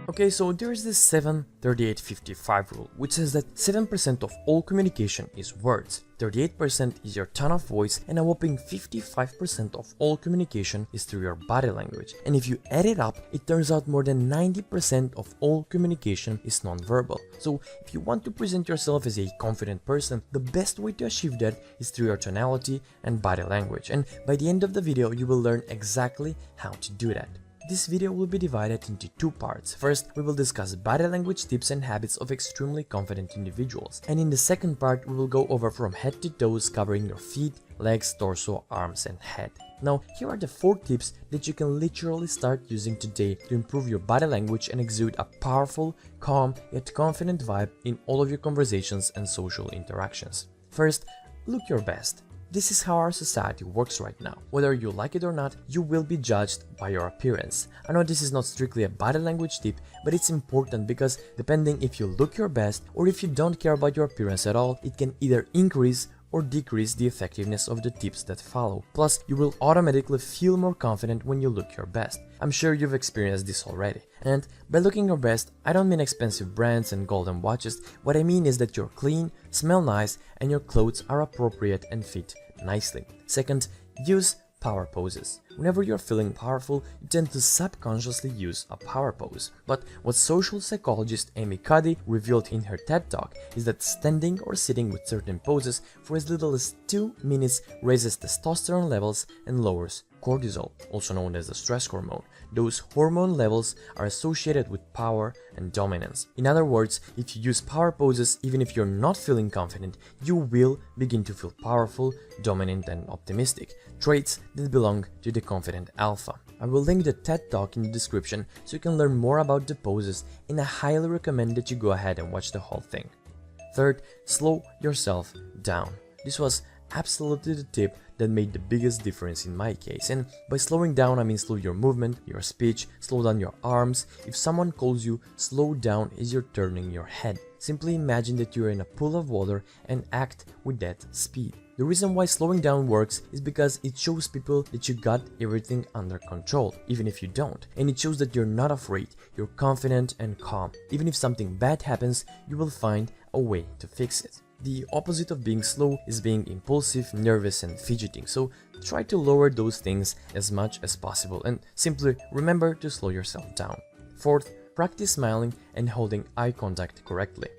Okay, so there's this 7-38-55 rule, which says that 7% of all communication is words, 38% is your tone of voice, and a whopping 55% of all communication is through your body language. And if you add it up, it turns out more than 90% of all communication is non-verbal. So if you want to present yourself as a confident person, the best way to achieve that is through your tonality and body language. And by the end of the video, you will learn exactly how to do that. This video will be divided into two parts. First, we will discuss body language tips and habits of extremely confident individuals. And in the second part, we will go over from head to toes, covering your feet, legs, torso, arms, and head. Now, here are the 4 tips that you can literally start using today to improve your body language and exude a powerful, calm, yet confident vibe in all of your conversations and social interactions. First, look your best. This is how our society works right now. Whether you like it or not, you will be judged by your appearance. I know this is not strictly a body language tip, but it's important because depending if you look your best or if you don't care about your appearance at all, it can either increase or decrease the effectiveness of the tips that follow. Plus, you will automatically feel more confident when you look your best. I'm sure you've experienced this already. And by looking your best, I don't mean expensive brands and golden watches. What I mean is that you're clean, smell nice, and your clothes are appropriate and fit nicely. Second, use power poses. Whenever you're feeling powerful, you tend to subconsciously use a power pose. But what social psychologist Amy Cuddy revealed in her TED Talk is that standing or sitting with certain poses for as little as 2 minutes raises testosterone levels and lowers cortisol, also known as the stress hormone. Those hormone levels are associated with power and dominance. In other words, if you use power poses, even if you're not feeling confident, you will begin to feel powerful, dominant, and optimistic, traits that belong to the confident alpha. I will link the TED Talk in the description so you can learn more about the poses, and I highly recommend that you go ahead and watch the whole thing. Third, slow yourself down. This was absolutely the tip that made the biggest difference in my case. And by slowing down, I mean slow your movement, your speech, slow down your arms. If someone calls you, slow down as you're turning your head. Simply imagine that you're in a pool of water and act with that speed. The reason why slowing down works is because it shows people that you got everything under control, even if you don't. And it shows that you're not afraid, you're confident and calm. Even if something bad happens, you will find a way to fix it. The opposite of being slow is being impulsive, nervous, and fidgeting, so try to lower those things as much as possible and simply remember to slow yourself down. Fourth, practice smiling and holding eye contact correctly.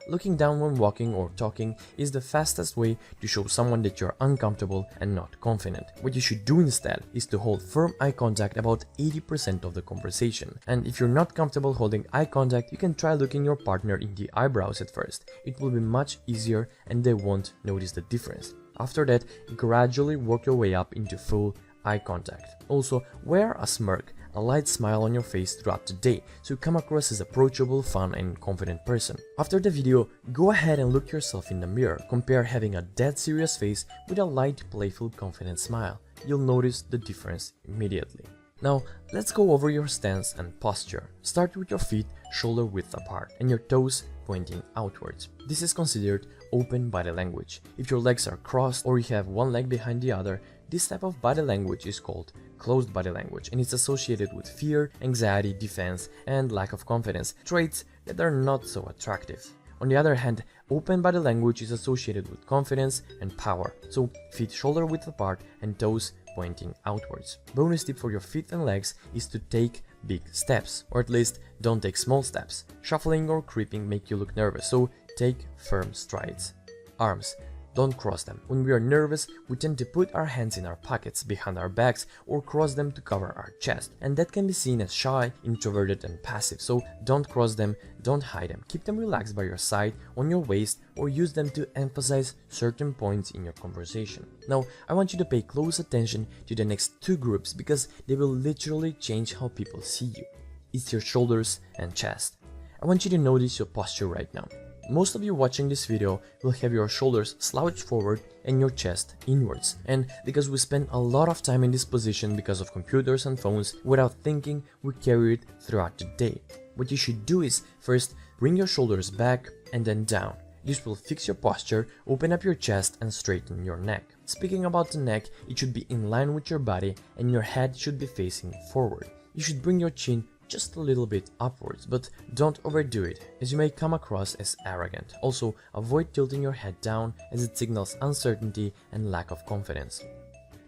Looking down when walking or talking is the fastest way to show someone that you're uncomfortable and not confident. What you should do instead is to hold firm eye contact about 80% of the conversation. And if you're not comfortable holding eye contact, you can try looking your partner in the eyebrows at first. It will be much easier and they won't notice the difference. After that, gradually work your way up into full eye contact. Also, wear a smirk, a light smile on your face throughout the day so you come across as approachable, fun, and confident person. After the video, go ahead and look yourself in the mirror. Compare having a dead serious face with a light, playful, confident smile. You'll notice the difference immediately. Now, let's go over your stance and posture. Start with your feet shoulder width apart and your toes pointing outwards. This is considered open body language. If your legs are crossed or you have one leg behind the other, this type of body language is called closed body language, and it's associated with fear, anxiety, defense, and lack of confidence, traits that are not so attractive. On the other hand, open body language is associated with confidence and power, so feet shoulder width apart and toes pointing outwards. Bonus tip for your feet and legs is to take big steps, or at least don't take small steps. Shuffling or creeping make you look nervous, so take firm strides. Arms. Don't cross them. When we are nervous, we tend to put our hands in our pockets, behind our backs, or cross them to cover our chest. And that can be seen as shy, introverted, and passive. So don't cross them, don't hide them. Keep them relaxed by your side, on your waist, or use them to emphasize certain points in your conversation. Now, I want you to pay close attention to the next 2 groups because they will literally change how people see you. It's your shoulders and chest. I want you to notice your posture right now. Most of you watching this video will have your shoulders slouched forward and your chest inwards. And because we spend a lot of time in this position because of computers and phones, without thinking, we carry it throughout the day. What you should do is first bring your shoulders back and then down. This will fix your posture, open up your chest, and straighten your neck. Speaking about the neck, it should be in line with your body and your head should be facing forward. You should bring your chin just a little bit upwards, but don't overdo it, as you may come across as arrogant. Also, avoid tilting your head down, as it signals uncertainty and lack of confidence.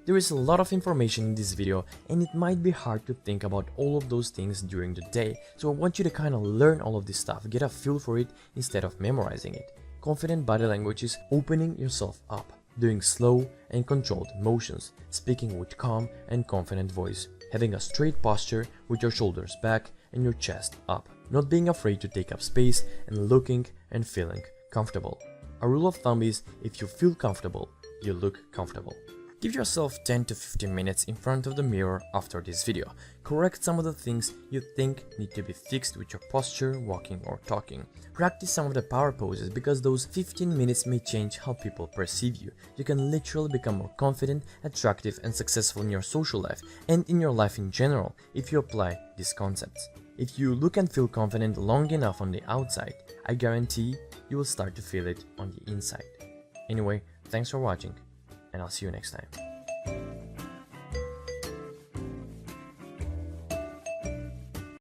There is a lot of information in this video, and it might be hard to think about all of those things during the day, so I want you to kind of learn all of this stuff, get a feel for it instead of memorizing it. Confident body language is opening yourself up, doing slow and controlled motions, speaking with calm and confident voice, having a straight posture with your shoulders back and your chest up, not being afraid to take up space, and looking and feeling comfortable. A rule of thumb is, if you feel comfortable, you look comfortable. Give yourself 10 to 15 minutes in front of the mirror after this video. Correct some of the things you think need to be fixed with your posture, walking or talking. Practice some of the power poses, because those 15 minutes may change how people perceive you. You can literally become more confident, attractive and successful in your social life and in your life in general if you apply these concepts. If you look and feel confident long enough on the outside, I guarantee you will start to feel it on the inside. Anyway, thanks for watching, and I'll see you next time.